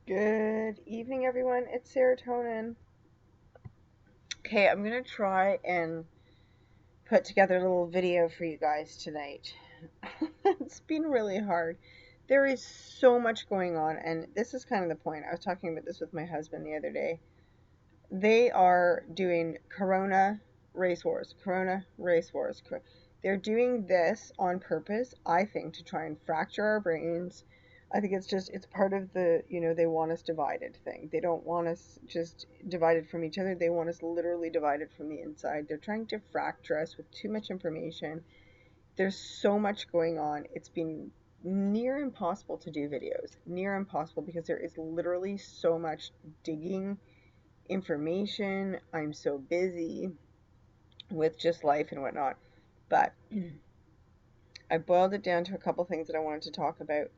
Good evening, everyone. It's serotonin. Okay, I'm gonna try and put together a little video for you guys tonight. It's been really hard. There is so much going on, and this is kind of the point. I was talking about this with my husband the other day. They are doing Corona race wars. Corona race wars. They're doing this on purpose, I think, to try and fracture our brains. I think it's part of they want us divided thing. They don't want us just divided from each other. They want us literally divided from the inside. They're trying to fracture us with too much information. There's so much going on. It's been near impossible to do videos. Near impossible because there is literally so much digging information. I'm so busy with just life and whatnot. But I boiled it down to a couple things that I wanted to talk about.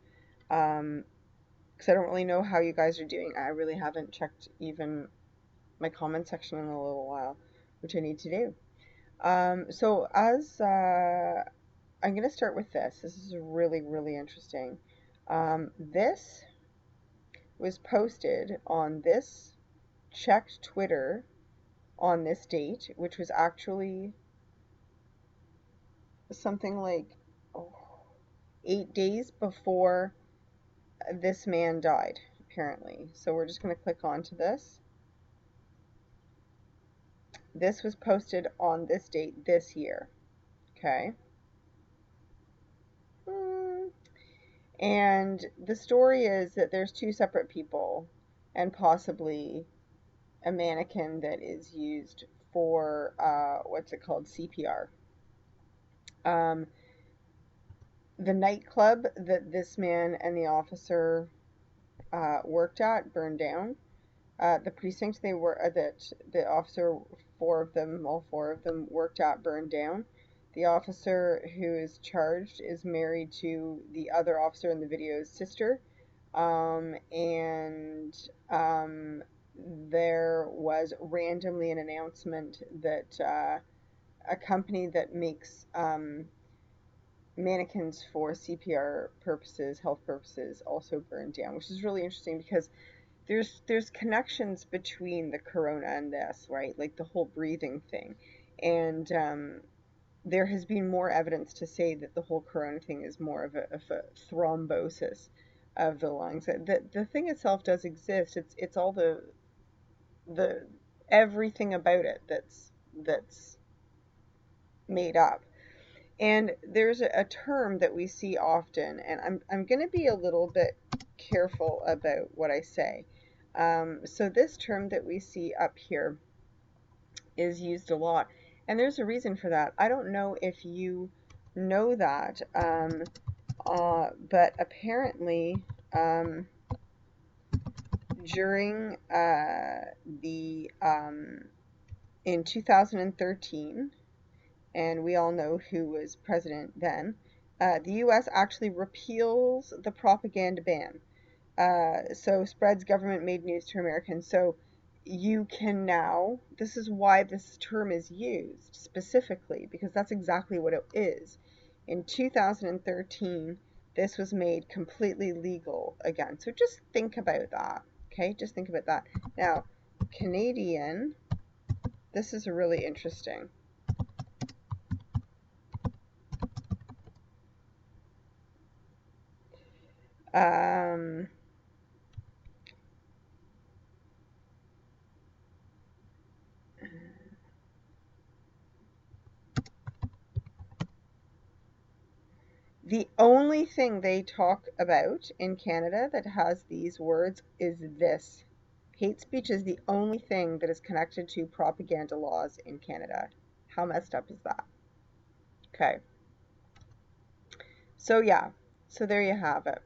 Because I don't really know how you guys are doing. I really haven't checked even my comment section in a little while, which I need to do. So as I'm going to start with this. This is really, really interesting. This was posted on this checked Twitter on this date, which was actually something like oh, 8 days before this man died, apparently. So we're just going to click onto this. This was posted on this date this year. Okay. And the story is that there's two separate people and possibly a mannequin that is used for what's it called? CPR. Um, the nightclub that this man and the officer worked at burned down. The precinct they were that the officer, all four of them worked at, burned down. The officer who is charged is married to the other officer in the video's sister, and there was randomly an announcement that a company that makes mannequins for CPR purposes, health purposes, also burned down, which is really interesting because there's connections between the corona and this, right? Like the whole breathing thing, and there has been more evidence to say that the whole corona thing is more of a thrombosis of the lungs. The thing itself does exist. It's all the everything about it that's made up. And there's a term that we see often, and I'm going to be a little bit careful about what I say. So this term that we see up here is used a lot, and there's a reason for that. I don't know if you know that, but apparently during the in 2013, and we all know who was president then, the U.S. actually repeals the propaganda ban. So spreads government made news to Americans. So you can now, this is why this term is used specifically, because that's exactly what it is. In 2013, this was made completely legal again. So just think about that. Okay, just think about that. Now, Canadian, this is really interesting. Um, The only thing they talk about in Canada that has these words is this. Hate speech is the only thing that is connected to propaganda laws in Canada. How messed up is that? Okay. So yeah. So there you have it.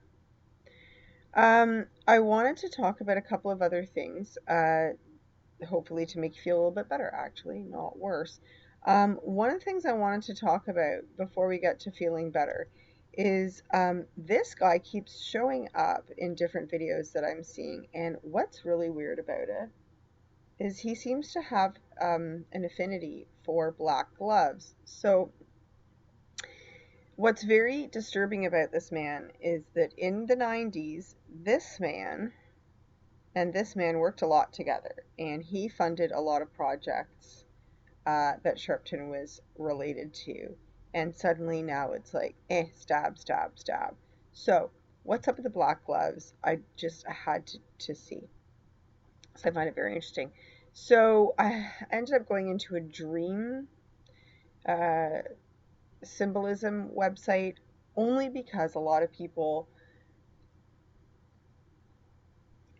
I wanted to talk about a couple of other things, hopefully to make you feel a little bit better, actually, not worse. One of the things I wanted to talk about before we get to feeling better is this guy keeps showing up in different videos that I'm seeing, and what's really weird about it is he seems to have an affinity for black gloves. So what's very disturbing about this man is that in the 90s, this man and this man worked a lot together, and he funded a lot of projects that Sharpton was related to. And suddenly now it's like, stab, stab, stab. So, what's up with the black gloves? I just had to see. So I find it very interesting. So I ended up going into a dream uh, symbolism website only because a lot of people,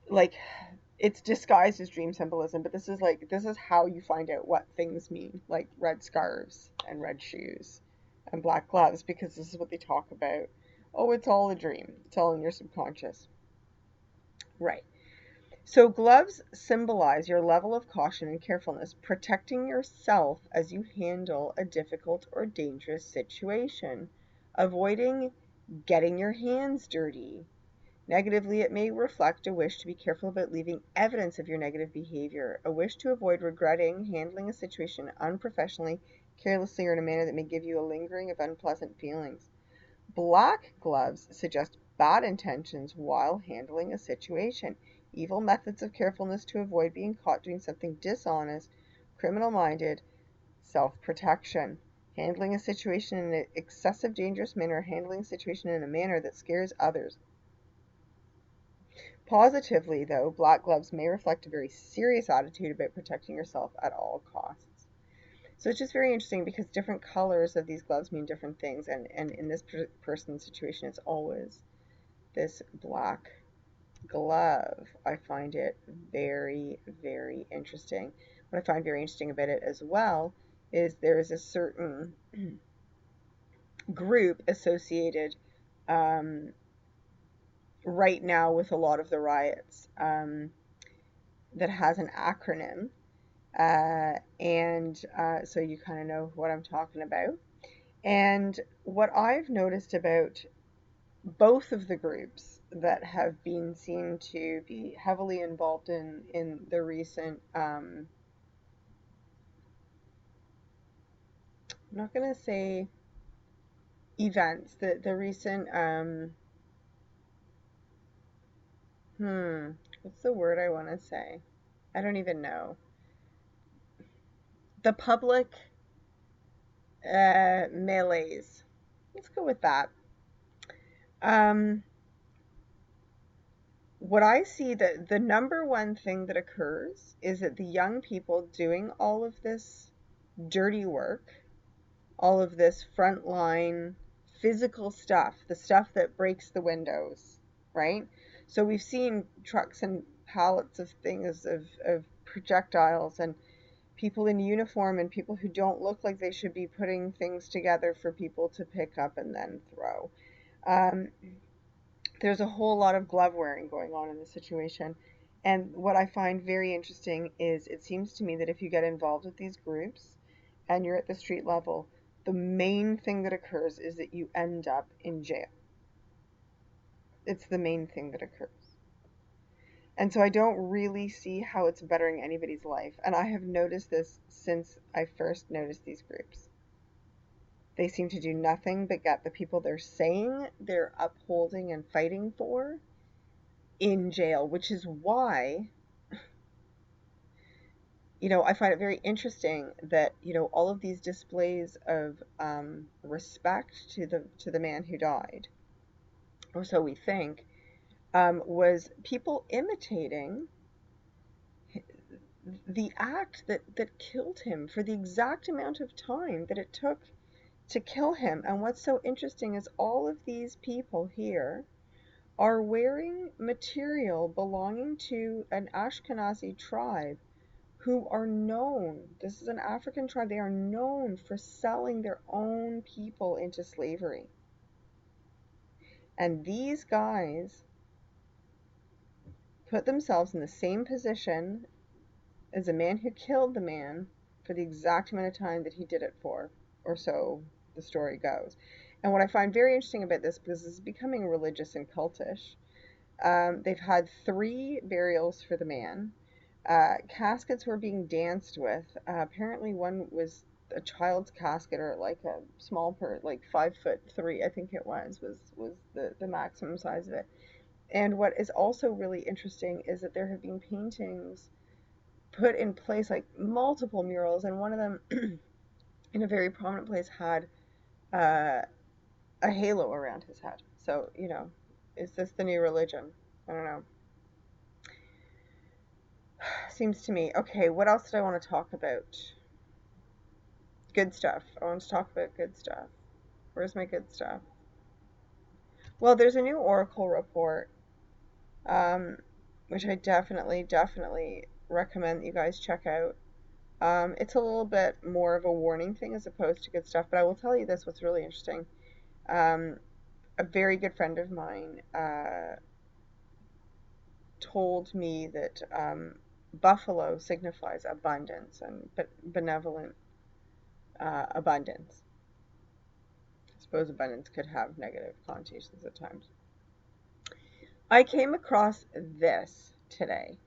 like, it's disguised as dream symbolism, but this is how you find out what things mean, like red scarves and red shoes and black gloves, because this is what they talk about. Oh, it's all a dream. It's all in your subconscious. Right. So gloves symbolize your level of caution and carefulness, protecting yourself as you handle a difficult or dangerous situation, avoiding getting your hands dirty. Negatively, it may reflect a wish to be careful about leaving evidence of your negative behavior, a wish to avoid regretting handling a situation unprofessionally, carelessly, or in a manner that may give you a lingering of unpleasant feelings. Black gloves suggest bad intentions while handling a situation, evil methods of carefulness to avoid being caught doing something dishonest, criminal minded, self protection. Handling a situation in an excessive dangerous manner, handling a situation in a manner that scares others. Positively, though, black gloves may reflect a very serious attitude about protecting yourself at all costs. So it's just very interesting because different colors of these gloves mean different things, and in this person's situation, it's always this black glove. I find it very, very interesting. What I find very interesting about it as well is there is a certain group associated um, right now with a lot of the riots that has an acronym. And so you kind of know what I'm talking about. And what I've noticed about both of the groups that have been seen to be heavily involved in the recent, I'm not going to say events, the recent, what's the word I want to say? I don't even know. The public melees. Let's go with that. Um, what I see, that the number one thing that occurs is that the young people doing all of this dirty work, all of this frontline physical stuff, the stuff that breaks the windows, right? So we've seen trucks and pallets of things, of projectiles, and people in uniform and people who don't look like they should be putting things together for people to pick up and then throw. Um, there's a whole lot of glove wearing going on in the situation. And what I find very interesting is it seems to me that if you get involved with these groups and you're at the street level, the main thing that occurs is that you end up in jail. It's the main thing that occurs. And so I don't really see how it's bettering anybody's life. And I have noticed this since I first noticed these groups. They seem to do nothing but get the people they're saying they're upholding and fighting for in jail, which is why, I find it very interesting that, all of these displays of respect to the man who died, or so we think, was people imitating the act that killed him for the exact amount of time that it took to kill him. And what's so interesting is all of these people here are wearing material belonging to an Ashkenazi tribe who are known, this is an African tribe, they are known for selling their own people into slavery. And these guys put themselves in the same position as a man who killed the man for the exact amount of time that he did it for, or so the story goes. And what I find very interesting about this, because this is becoming religious and cultish, they've had 3 burials for the man. Caskets were being danced with. Apparently, one was a child's casket, or like a small like 5'3", I think it was the maximum size of it. And what is also really interesting is that there have been paintings put in place, like multiple murals, and one of them in a very prominent place had uh, a halo around his head. So, is this the new religion? I don't know. Seems to me. Okay, what else did I want to talk about? Good stuff. I want to talk about good stuff. Where's my good stuff? Well, there's a new Oracle report, um, which I definitely recommend that you guys check out. It's a little bit more of a warning thing as opposed to good stuff, but I will tell you this, what's really interesting. Um, a very good friend of mine told me that buffalo signifies abundance and benevolent abundance. I suppose abundance could have negative connotations at times. I came across this today,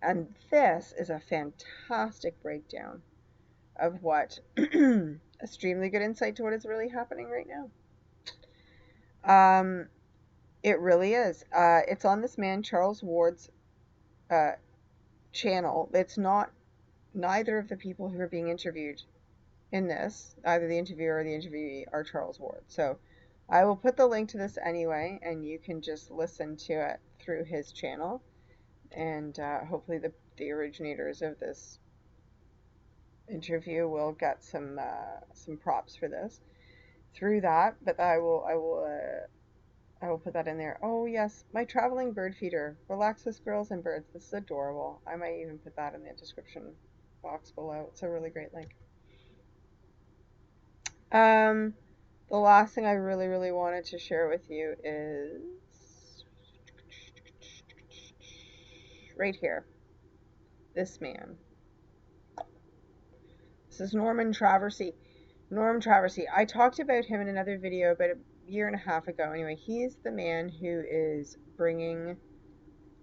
and this is a fantastic breakdown of what extremely good insight to what is really happening right now. It really is. It's on this man Charles Ward's uh, channel. It's not neither of the people who are being interviewed in this, either the interviewer or the interviewee, are Charles Ward. So I will put the link to this anyway, and you can just listen to it through his channel. And hopefully the originators of this interview will get some props for this through that. But I will put that in there. Oh yes, my traveling bird feeder relaxes squirrels and birds. This is adorable. I might even put that in the description box below. It's a really great link. Um, the last thing I really wanted to share with you is right here. This man. This is Norman Traversy. Norm Traversy. I talked about him in another video about a year and a half ago. Anyway, he's the man who is bringing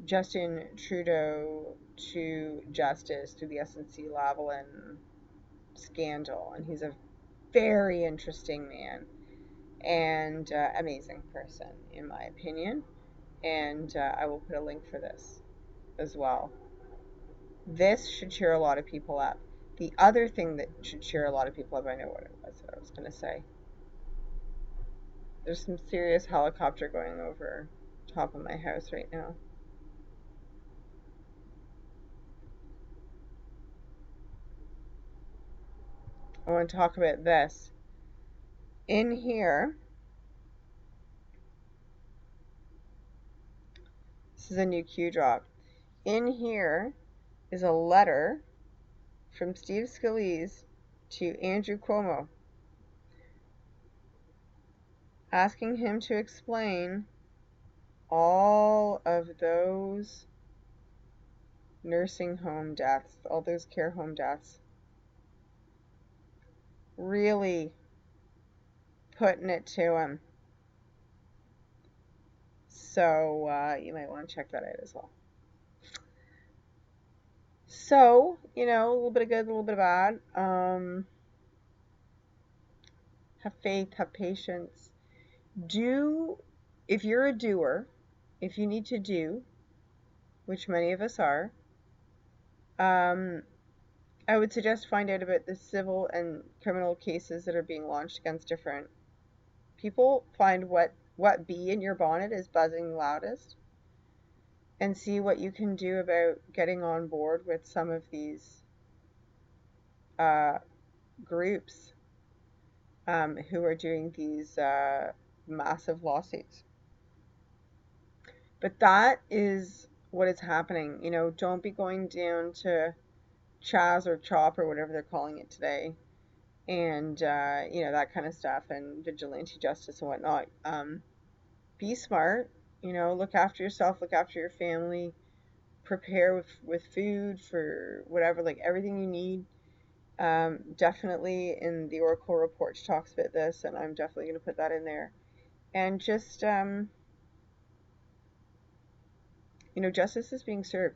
Justin Trudeau to justice through the SNC-Lavalin scandal, and he's a very interesting man and amazing person, in my opinion. And I will put a link for this as well. This should cheer a lot of people up. The other thing that should cheer a lot of people up, I know what it was that I was going to say. There's some serious helicopter going over top of my house right now. I want to talk about this. In here, this is a new Q drop. In here is a letter from Steve Scalise to Andrew Cuomo, asking him to explain all of those nursing home deaths, all those care home deaths. Really putting it to him. So you might want to check that out as well. So, a little bit of good, a little bit of bad. Have faith, have patience. If you're a doer, if you need to do, which many of us are, I would suggest find out about the civil and criminal cases that are being launched against different people. Find what bee in your bonnet is buzzing loudest, and see what you can do about getting on board with some of these groups who are doing these massive lawsuits. But that is what is happening. Don't be going down to Chaz or Chop or whatever they're calling it today, and that kind of stuff, and vigilante justice and whatnot. Be smart. Look after yourself, look after your family, prepare with food for whatever, like everything you need. Definitely in the Oracle report she talks about this, and I'm definitely going to put that in there. And just justice is being served.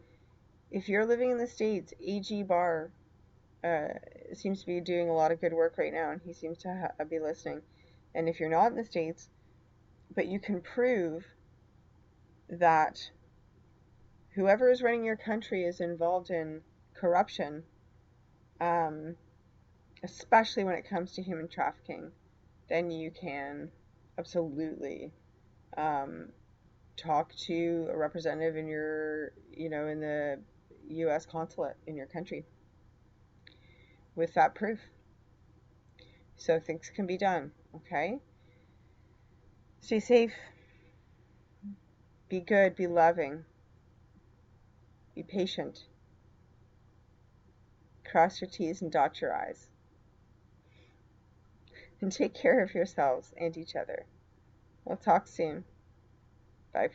If you're living in the States, AG Barr seems to be doing a lot of good work right now, and he seems to be listening. And if you're not in the States, but you can prove that whoever is running your country is involved in corruption, um, especially when it comes to human trafficking, then you can absolutely um, talk to a representative in your, in the U.S. consulate in your country with that proof. So things can be done, okay? Stay safe, be good, be loving, be patient, cross your T's and dot your I's, and take care of yourselves and each other. We'll talk soon. Bye.